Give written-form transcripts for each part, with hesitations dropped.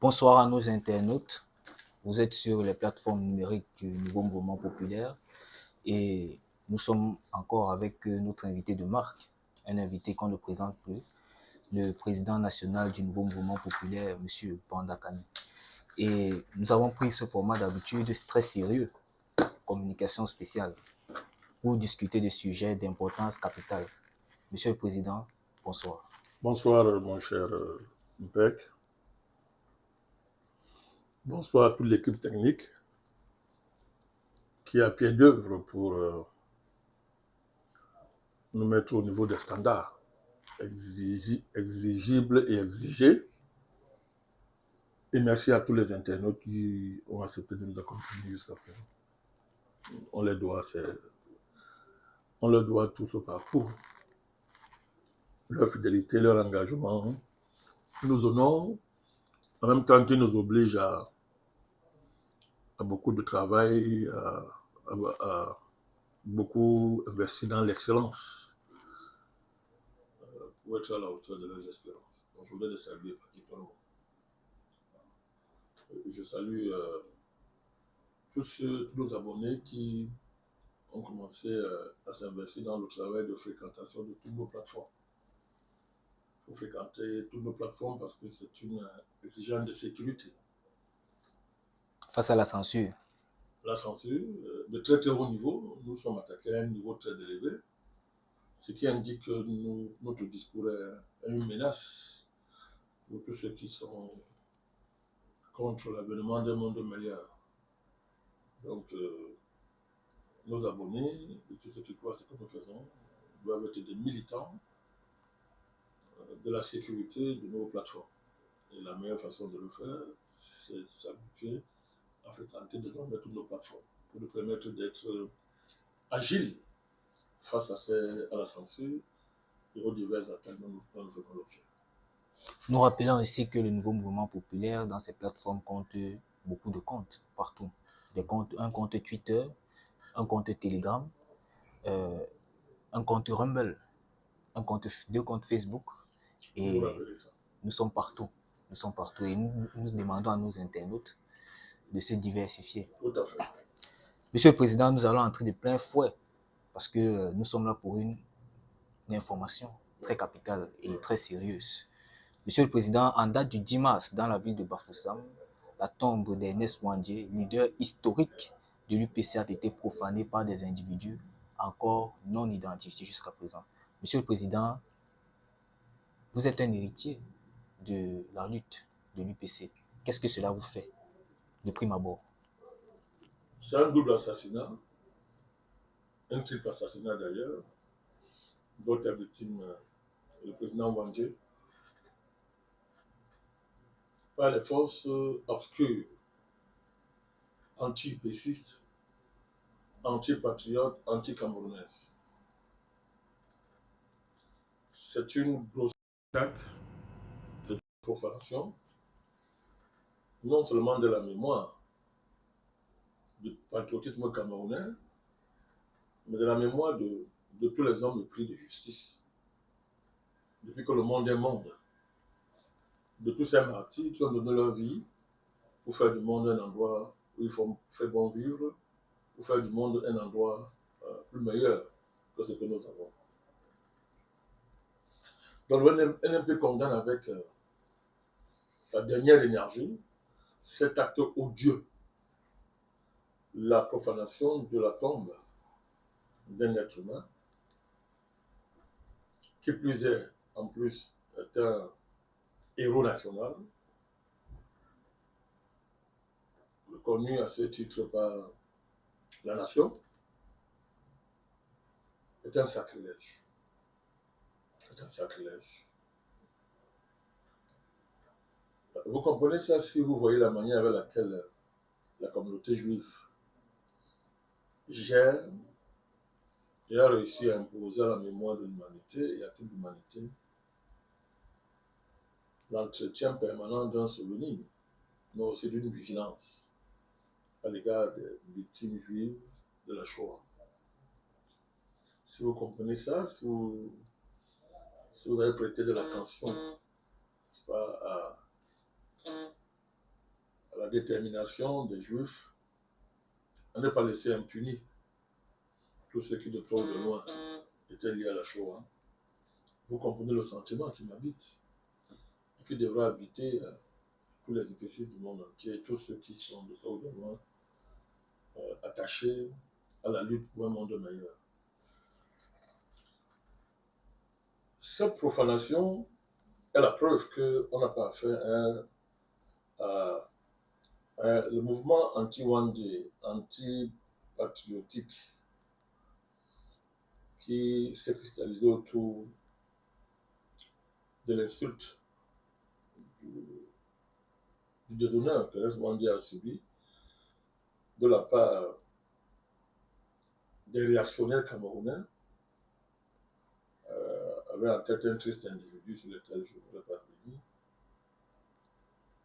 Bonsoir à nos internautes. Vous êtes sur les plateformes numériques du Nouveau Mouvement Populaire et nous sommes encore avec notre invité de marque, un invité qu'on ne présente plus, le président national du Nouveau Mouvement Populaire, M. Banda Kani. Et nous avons pris ce format d'habitude très sérieux, communication spéciale, pour discuter de sujets d'importance capitale. Monsieur le Président, bonsoir. Bonsoir, mon cher Mpek. Bonsoir à toute l'équipe technique qui est à pied d'œuvre pour nous mettre au niveau des standards exigibles et exigés. Et merci à tous les internautes qui ont accepté de nous accompagner jusqu'à présent. On leur doit tout ce parcours. Leur fidélité, leur engagement nous honorent, en même temps qu'ils nous obligent à beaucoup de travail, à beaucoup investi dans l'excellence pour être à la hauteur de leurs espérances. Donc, je voudrais les saluer particulièrement. Je salue tous nos abonnés qui ont commencé à s'investir dans le travail de fréquentation de toutes nos plateformes. Il faut fréquenter toutes nos plateformes parce que c'est une exigence de sécurité. Face à la censure. La censure, de très très haut niveau, nous sommes attaqués à un niveau très élevé, ce qui indique que notre discours est une menace pour tous ceux qui sont contre l'avènement d'un monde meilleur. Donc, nos abonnés et tous ceux qui croient à ce que nous faisons doivent être des militants de la sécurité de nos plateformes. Et la meilleure façon de le faire, c'est s'habituer à fréquenter désormais toutes nos plateformes pour nous permettre d'être agiles face à la censure et aux diverses attaques dont nous faisons l'objet. Nous rappelons aussi que le Nouveau Mouvement Populaire, dans ses plateformes, compte beaucoup de comptes partout. Un compte Twitter, un compte Telegram, un compte Rumble, deux comptes Facebook. Et nous sommes partout. Nous sommes partout. Et nous demandons à nos internautes de se diversifier. Tout à fait. Monsieur le Président, nous allons entrer de plein fouet parce que nous sommes là pour une information très capitale et très sérieuse. Monsieur le Président, en date du 10 mars, dans la ville de Bafoussam, la tombe d'Ernest Ouandjé, leader historique de l'UPC, a été profanée par des individus encore non identifiés jusqu'à présent. Monsieur le Président, vous êtes un héritier de la lutte de l'UPC. Qu'est-ce que cela vous fait de prime abord? C'est un double assassinat, un triple assassinat d'ailleurs, dont est victime le président Ouandjé, par les forces obscures, anti-upécistes, anti-patriotes, anti-camerounaises. C'est une grosse attaque, c'est une profanation, non seulement de la mémoire du patriotisme camerounais, mais de la mémoire de tous les hommes pris de justice. Depuis que le monde est monde, de tous ces martyrs qui ont donné leur vie pour faire du monde un endroit où il faut faire bon vivre, pour faire du monde un endroit plus meilleur que ce que nous avons. Donc le NMP condamne avec sa dernière énergie cet acte odieux, la profanation de la tombe d'un être humain, qui plus est, en plus, est un héros national, reconnu à ce titre par la nation, est un sacrilège. C'est un sacrilège. Vous comprenez ça si vous voyez la manière avec laquelle la communauté juive gère et a réussi à imposer à la mémoire de l'humanité et à toute l'humanité l'entretien permanent d'un souvenir, mais aussi d'une vigilance à l'égard des victimes juives de la Shoah. Si vous comprenez ça, si vous avez prêté de l'attention, n'est-ce pas, détermination des Juifs à ne pas laisser impunis tous ceux qui de près ou de loin étaient liés à la Shoah. Vous comprenez le sentiment qui m'habite et qui devrait habiter tous les épaissistes du monde entier, tous ceux qui sont de près ou de loin attachés à la lutte pour un monde meilleur. Cette profanation est la preuve qu'on n'a pas affaire à le mouvement anti-Wandé, anti-patriotique, qui s'est cristallisé autour de l'insulte, du déshonneur que Wandé a subi de la part des réactionnaires camerounais, avec en tête un triste individu sur lequel je ne voudrais pas revenir.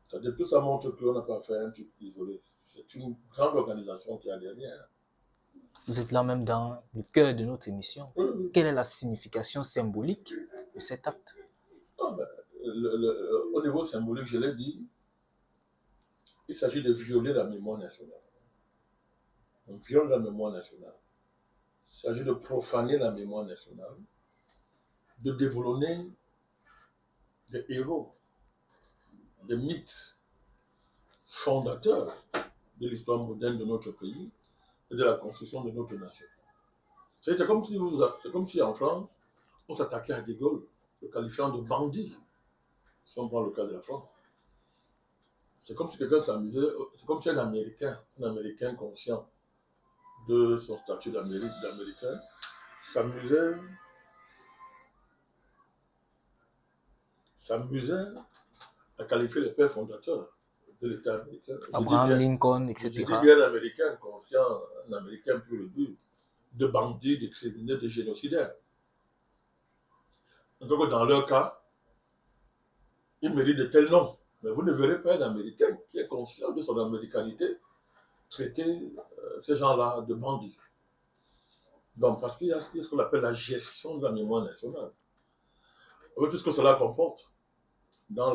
C'est-à-dire que tout ça montre qu'on n'a pas fait un truc isolé. C'est une grande organisation qui est derrière. Vous êtes là même dans le cœur de notre émission. Oui. Quelle est la signification symbolique de cet acte? Au niveau symbolique, je l'ai dit, il s'agit de violer la mémoire nationale. On viole la mémoire nationale. Il s'agit de profaner la mémoire nationale, de déboulonner des héros, des mythes fondateurs de l'histoire moderne de notre pays et de la construction de notre nation. C'est comme si en France, on s'attaquait à De Gaulle, le qualifiant de bandit, si on prend le cas de la France. C'est comme si quelqu'un s'amusait, c'est comme si un Américain conscient de son statut d'Américain, s'amusait à qualifier les pères fondateurs de l'État américain. Abraham Lincoln, etc. Je dis bien un Américain conscient, un Américain pur et dur, de bandits, de criminels, de génocidaires. Donc dans leur cas, ils méritent de tels noms. Mais vous ne verrez pas un Américain qui est conscient de son américanité traiter ces gens-là de bandits. Donc, parce qu'il y a ce qu'on appelle la gestion de la mémoire nationale. Avec tout ce que cela comporte dans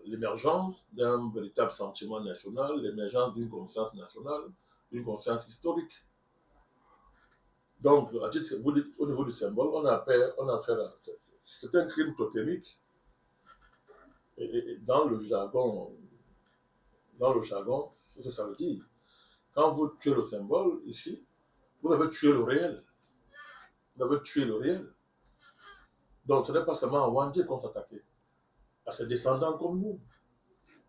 l'émergence d'un véritable sentiment national, l'émergence d'une conscience nationale, d'une conscience historique. Donc, au niveau du symbole, on a affaire à... C'est un crime totémique. Et dans le jargon, c'est ça veut dire. Quand vous tuez le symbole, ici, vous avez tué le réel. Vous avez tué le réel. Donc, ce n'est pas seulement à Wandé qu'on s'attaquait, à ses descendants comme nous,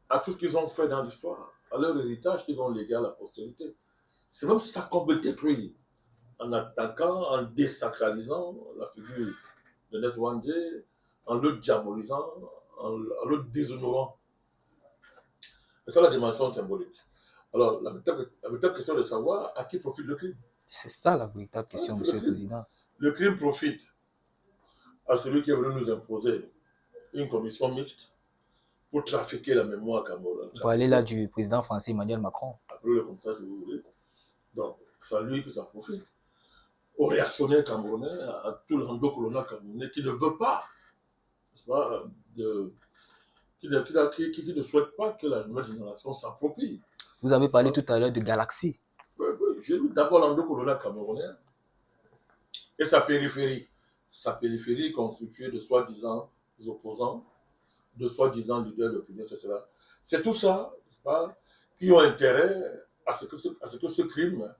à tout ce qu'ils ont fait dans l'histoire, à leur héritage qu'ils ont légué à la postérité. C'est même ça qu'on veut détruire, en attaquant, en désacralisant la figure de Nes Wandé, en le diabolisant, en le déshonorant. C'est ça la dimension symbolique. Alors, la véritable question de savoir à qui profite le crime. C'est ça la véritable question, Monsieur le Président. Le crime profite à celui qui est venu nous imposer une commission mixte pour trafiquer la mémoire camerounaise. Pour aller là du président français Emmanuel Macron. Appelez-le comme ça si vous voulez. Donc, c'est à lui que ça profite. Aux réactionnaires camerounais, à tout l'endocolonial camerounais qui ne veut pas, n'est-ce pas, qui ne souhaite pas que la nouvelle génération s'approprie. Vous avez parlé tout à l'heure de galaxie. Oui, j'ai lu d'abord l'endocolonial camerounais et sa périphérie. Sa périphérie constituée de soi-disant opposants, de soi-disant leaders d'opinion, etc. C'est tout ça, pas, qui ont intérêt à ce que ce crime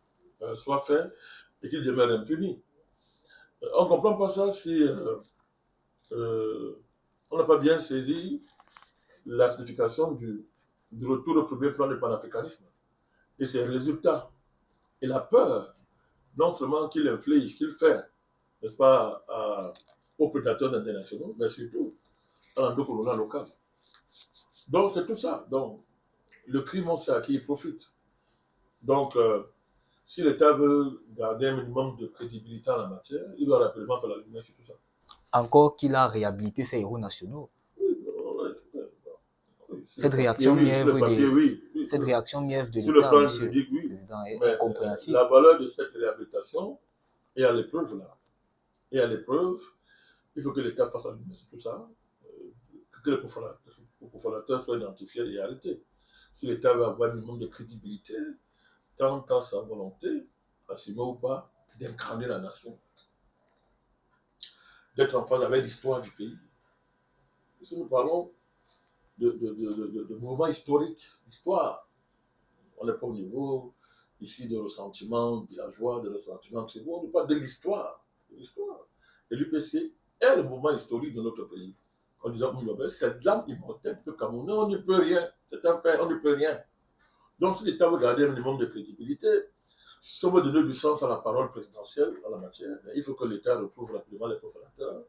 soit fait et qu'il demeure impuni. On ne comprend pas ça si on n'a pas bien saisi la signification du retour au premier plan du panafricanisme et ses résultats et la peur, non seulement qu'il inflige, qu'il fait, n'est-ce pas, aux prédateurs internationaux, mais surtout à l'endocolonial local. Donc c'est tout ça. Donc le crime, on sait à qui il profite. Donc si l'État veut garder un minimum de crédibilité en la matière, il doit rapidement faire la lumière sur tout ça. Encore qu'il a réhabilité ses héros nationaux. Cette réaction mièvre de l'État, Monsieur le Président, est incompréhensible. La valeur de cette réhabilitation est à l'épreuve là. Et à l'épreuve, il faut que l'État fasse la lumière sur tout ça, que les profanateurs soient identifiés et arrêtés. Si l'État veut avoir un minimum de crédibilité, quant à sa volonté, assumée ou pas, d'incarner la nation, d'être en phase avec l'histoire du pays. Si nous parlons de mouvements historiques, l'histoire, on n'est pas au niveau ici de ressentiment villageois, de ressentiment tribal, on parle de l'histoire. Et l'UPC est le mouvement historique de notre pays. En disant, c'est l'âme immortelle du Camerounais, on n'y peut rien. C'est un fait, on n'y peut rien. Donc, si l'État veut garder un minimum de crédibilité, si on veut donner du sens à la parole présidentielle en la matière, il faut que l'État retrouve rapidement les profanateurs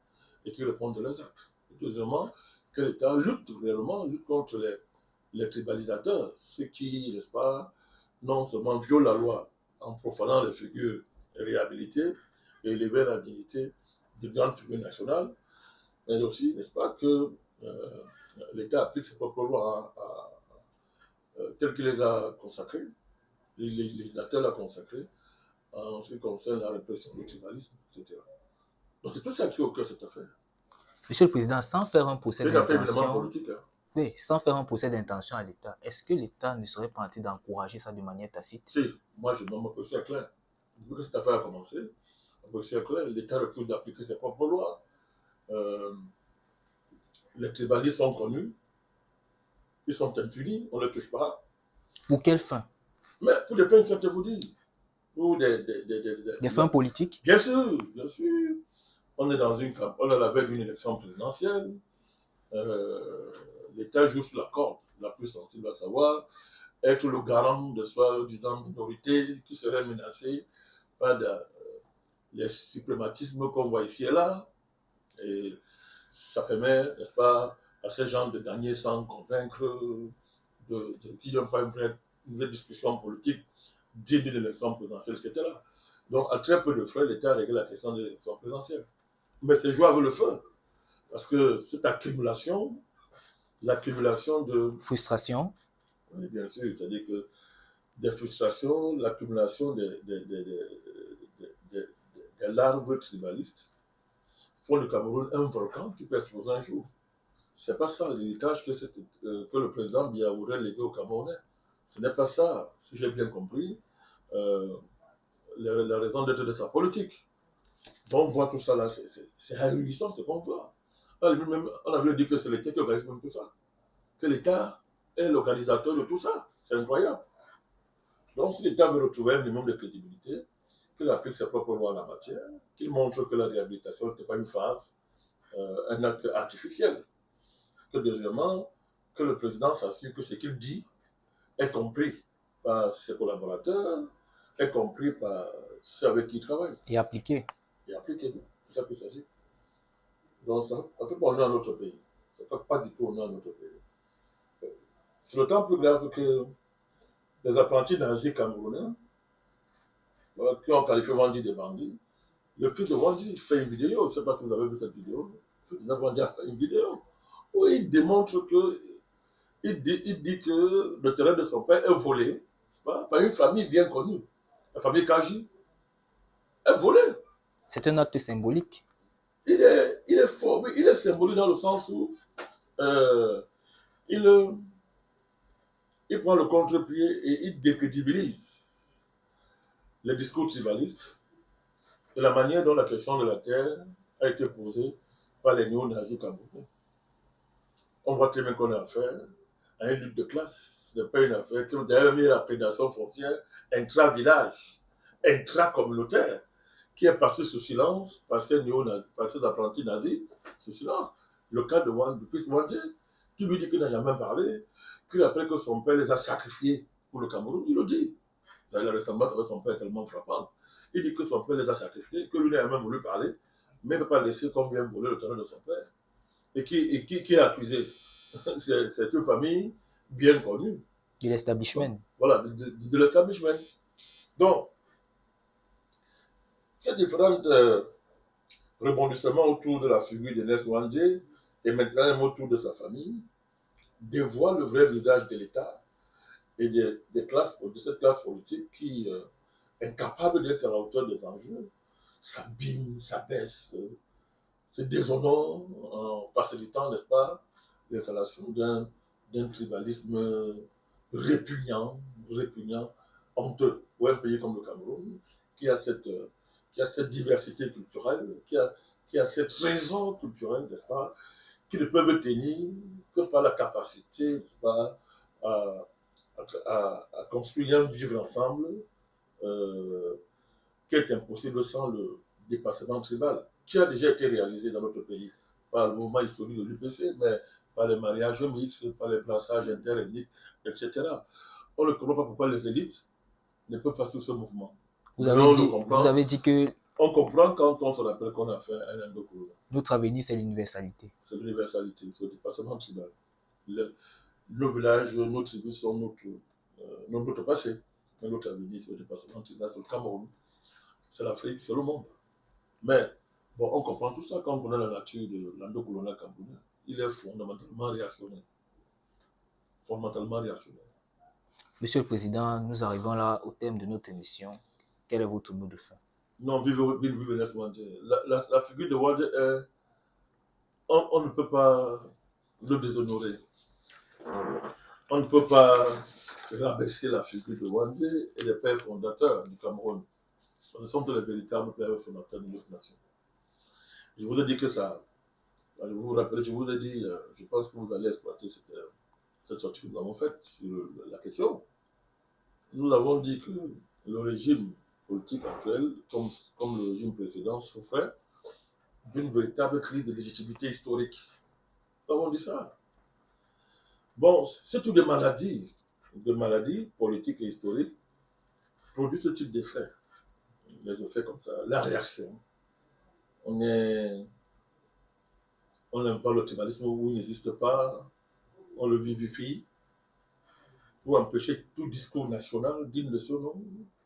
et qu'ils répondent de leurs actes. Et deuxièmement, que l'État lutte réellement, lutte contre les tribalisateurs, ceux qui, n'est-ce pas, non seulement violent la loi en profanant les figures réhabilitées et élever la dignité de grandes figures nationales, mais aussi, n'est-ce pas, que l'État applique ses propres lois telles qu'il les a consacrées, les législateurs l'ont consacré en ce qui concerne la répression du tribalisme, etc. Donc c'est tout ça qui est au cœur de cette affaire. Monsieur le Président, sans faire un procès C'est une affaire évidemment d'intention, politique. Hein. oui, sans faire un procès d'intention à l'État, est-ce que l'État ne serait pas en train d'encourager ça de manière tacite? Si, moi je donne ma position claire. Depuis que cette affaire a commencé, ma position est claire, l'État refuse d'appliquer ses propres lois. Les tribalistes sont connus, ils sont impunis, on ne les touche pas. Pour quelle fin? Mais pour des fins, je te vous dis, pour des fins politiques? Bien sûr, bien sûr. On est dans une campagne, on est à la veille d'une élection présidentielle. L'État joue sur la corde la plus sensible, à savoir être le garant de soi-disant minorités qui seraient menacées par les suprématismes qu'on voit ici et là. Et ça permet, n'est-ce pas, à ces gens de gagner sans convaincre, qui n'ont pas une vraie discussion politique digne d'une élection présidentielle, etc. Donc, à très peu de frais, l'État a réglé la question de l'élection présidentielle. Mais c'est jouer avec le feu. Parce que cette accumulation, l'accumulation de... Frustration. Oui, bien sûr, c'est-à-dire que des frustrations, l'accumulation des larves tribalistes font du Cameroun un volcan qui peut exploser un jour. C'est pas ça l'héritage que le président Biya voudrait léguer au Camerounais. Ce n'est pas ça, si j'ai bien compris, la raison d'être de sa politique. Donc on voit tout ça là, c'est ahurissant ce qu'on voit. On a vu dire que c'est l'État qui organise même tout ça. Que l'État est l'organisateur de tout ça. C'est incroyable. Donc si l'État veut retrouver un minimum de crédibilité, qu'il applique ses propres lois en la matière, qu'il montre que la réhabilitation n'était pas une phase, un acte artificiel. Que deuxièmement, que le président s'assure que ce qu'il dit est compris par ses collaborateurs, est compris par ceux avec qui il travaille. Et appliqué. Et appliqué, c'est ça qu'il s'agit. Donc ça ne fait pas honneur à notre pays. Ça ne fait pas du tout honneur à notre pays. C'est d'autant plus grave que les apprentis nazis camerounais, qui ont qualifié Wandi de bandits, le fils de Wandi fait une vidéo, je ne sais pas si vous avez vu cette vidéo, le fils de Wandi a fait une vidéo où il démontre que, il dit que le terrain de son père est volé, par une famille bien connue, la famille Kaji, est volé. C'est un acte symbolique. Il est fort, oui, il est symbolique dans le sens où il prend le contre-pied et il décrédibilise les discours tribalistes et la manière dont la question de la terre a été posée par les néo-nazis camerounais. On voit très bien qu'on a affaire à une lutte de classe. Ce n'est pas une affaire qui a d'ailleurs mis la prédation foncière intra-village, intra-communautaire, qui est passée sous silence par ces néo-nazis, par ces apprentis nazis, sous silence. Le cas de fils Wandé, qui lui dit qu'il n'a jamais parlé, qu'il après que son père les a sacrifiés pour le Cameroun, il le dit. La ressemblance avec son père est tellement frappante. Il dit que son père les a sacrifiés, que lui n'a même voulu parler, mais ne peut pas laisser qu'on vienne voler le terrain de son père. Et qui est accusé? C'est une famille bien connue. De l'establishment. Voilà, de l'establishment. Donc, ces différents rebondissements autour de la figure de Nes Wandé et maintenant autour de sa famille dévoilent le vrai visage de l'État et de cette classe politique qui est incapable d'être à la hauteur des enjeux, s'abîme, s'abaisse, se déshonore en facilitant, n'est-ce pas, l'installation d'un d'un tribalisme répugnant, honteux pour un pays comme le Cameroun, qui a cette, qui a cette diversité culturelle, qui a cette raison culturelle, n'est-ce pas, qui ne peuvent tenir que par la capacité, n'est-ce pas, à, à construire un vivre ensemble euh, qui est impossible sans le dépassement tribal, qui a déjà été réalisé dans notre pays par le mouvement historique de l'UPC, mais par les mariages mixtes, par les brassage interethniques, etc. On ne comprend pas pourquoi les élites ne peuvent pas suivre ce mouvement. Vous avez dit que on comprend quand on se rappelle qu'on a fait un endocolon. Notre avenir, c'est l'universalité. C'est l'universalité, c'est le dépassement tribal. Nos villages, nos tribus sont notre passé. Mais notre avenir, c'est le dépassement tribal, c'est le Cameroun, c'est l'Afrique, c'est le monde. Mais bon, on comprend tout ça quand on connaît la nature de l'endocolonial camerounais. Il est fondamentalement réactionnaire. Fondamentalement réactionnaire. Monsieur le Président, nous arrivons là au thème de notre émission. Quel est votre mot de fin? Non, vive Nelson Mandela. La figure de Wandé est... On ne peut pas le déshonorer. On ne peut pas rabaisser la figure de Wandé et les pères fondateurs du Cameroun. Ce sont les véritables pères fondateurs de notre nation. Je vous ai dit que ça... Je vous rappelle, je vous ai dit, je pense que vous allez exploiter cette sortie que nous avons faite sur la question. Nous avons dit que le régime politique actuel, comme le régime précédent, souffrait d'une véritable crise de légitimité historique. Nous avons dit ça. Bon, c'est toutes des maladies politiques et historiques produisent ce type d'effets. Les effets comme ça, la réaction. On n'aime pas le tribalisme où il n'existe pas, on le vivifie, pour empêcher tout discours national digne de ce nom,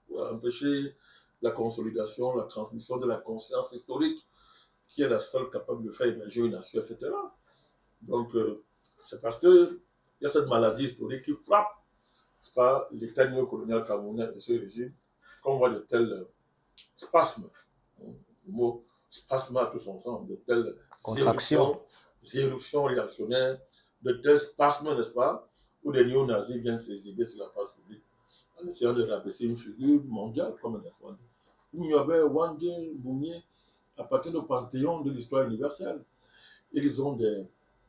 pour empêcher la consolidation, la transmission de la conscience historique, qui est la seule capable de faire émerger une nation, etc. Donc, c'est parce qu'il y a cette maladie historique qui frappe pas l'État néocolonial camerounais et ce régime, qu'on voit de tels spasmes, le mot spasme a tout son sens, de telles éruptions réactionnaires, de tels spasmes, n'est-ce pas, où les néo-nazis viennent s'exhiber sur la place publique en essayant de rabaisser une figure mondiale comme un espoir. Où il y avait Wandé, Boumier, appartiennent au panthéon de l'histoire universelle. Ils ont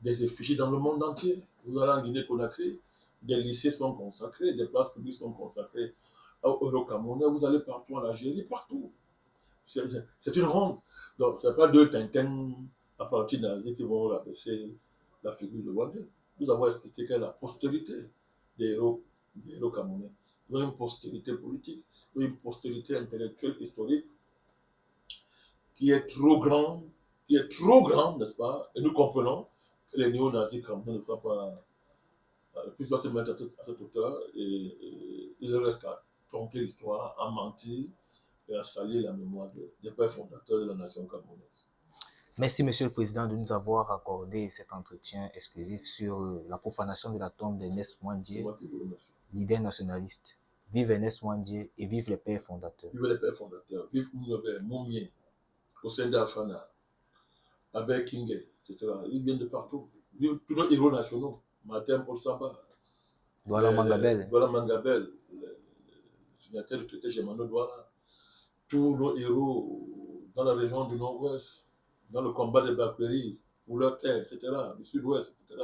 des effigies dans le monde entier. Vous allez en Guinée-Conakry, des lycées sont consacrés, des places publiques sont consacrées au Euro-Camerounais, vous allez partout en Algérie, partout. C'est une honte. Donc, ce n'est pas deux Tintins apprentis nazis qui vont rabaisser la figure de Wandé. Nous avons expliqué quelle est la postérité des héros camerounais. Ils ont une postérité politique, ils ont une postérité intellectuelle, historique, qui est trop grande, n'est-ce pas? Et nous comprenons que les néo-nazis camerounais ne soient pas puissent se mettre à cette hauteur et il ne reste qu'à tromper l'histoire, à mentir et à salir la mémoire des pères fondateurs de la nation camerounaise. Merci, Monsieur le Président, de nous avoir accordé cet entretien exclusif sur la profanation de la tombe d'Ernest Ouandié, leader nationaliste. Vive Ernest Ouandié et vive les pères fondateurs. Vive les pères fondateurs. Vive Moumien, Osenda Afana, Abel Kingé, etc. Ils viennent de partout. Vive tous nos héros nationaux. Martin Paul Samba, Douala Mangabel, le signataire du traité Germano Douala, tous nos héros dans la région du Nord-Ouest, dans le combat des Bakpéry, pour leur terre, etc., du Sud-Ouest, etc.,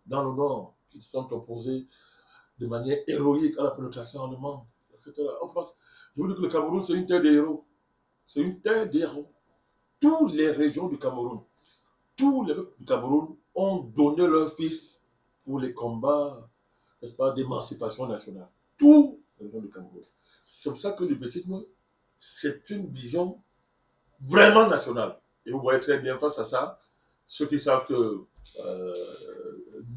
dans le Nord, qui sont opposés de manière héroïque à la pénétration allemande, etc. Je vous dis que le Cameroun, c'est une terre des héros. C'est une terre des héros. Toutes les régions du Cameroun, tous les peuples du Cameroun ont donné leur fils pour les combats, n'est-ce pas, d'émancipation nationale. Tous les régions du Cameroun. C'est pour ça que le bétisme, c'est une vision vraiment nationale. Et vous voyez très bien face à ça, ceux qui savent que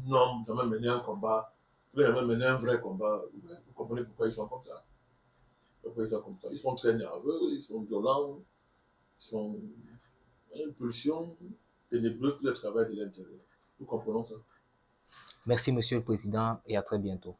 non, jamais mené un combat, jamais mené un vrai combat, vous comprenez pourquoi ils sont comme ça. Pourquoi ils sont comme ça. Ils sont très nerveux, ils sont violents, ils sont impulsion ténébreuse pour le travail de l'intérieur. Nous comprenons ça. Merci, Monsieur le Président, et à très bientôt.